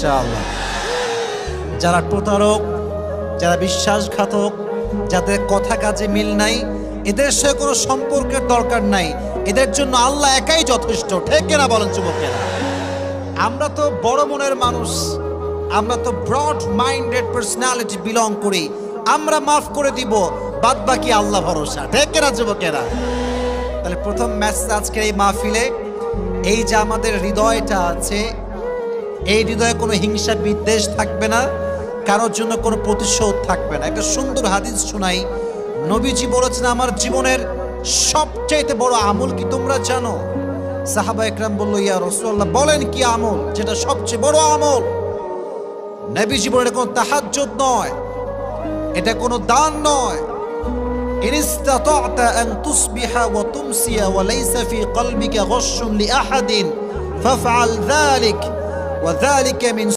ইনশাআল্লাহ। যারা প্রতারক, যারা বিশ্বাসঘাতক, যাদের কথা কাজে মিল নাই, এদের সাথে কোনো সম্পর্কের দরকার নাই, এদের জন্য আল্লাহ একাই যথেষ্ট। ঠিক কিনা বলেন যুবকেরা? আমরা তো বড় মনের মানুষ, আমরা তো ব্রড মাইন্ডেড পার্সোনালিটি বিলং করি, আমরা মাফ করে দিব, বাদ বাকি আল্লাহ ভরসা। ঠিক কিনা যুবকেরা? তাহলে প্রথম মেসেজ আজকের এই মাহফিলে, এই যে আমাদের হৃদয়টা আছে, এই হৃদয়ে কোনো হিংসা বিদ্বেষ থাকবে না, কারোর জন্য কোনো প্রতিশোধ থাকবে না। একটা সুন্দর হাদিস শোনাই। নবীজি বলেছেন, আমার জীবনের সবচেয়ে বড় আমল কি তোমরা জানো? সাহাবা একরাম বলল, ইয়া রাসূলুল্লাহ, বলেন কি আমল যেটা সবচেয়ে বড় আমল? নবীজি বলেন, এটা কোনো তাহাজ্জুদ নয়, এটা কোনো দান নয়। ইন ইসতাতা'তা আন তুসবিহা ওয়া তুমসিয়া ওয়া লাইসা ফি কলবিকা গাশশুন লিআহাদিন ফাফআল যালিক ওয়া যালিকা মিন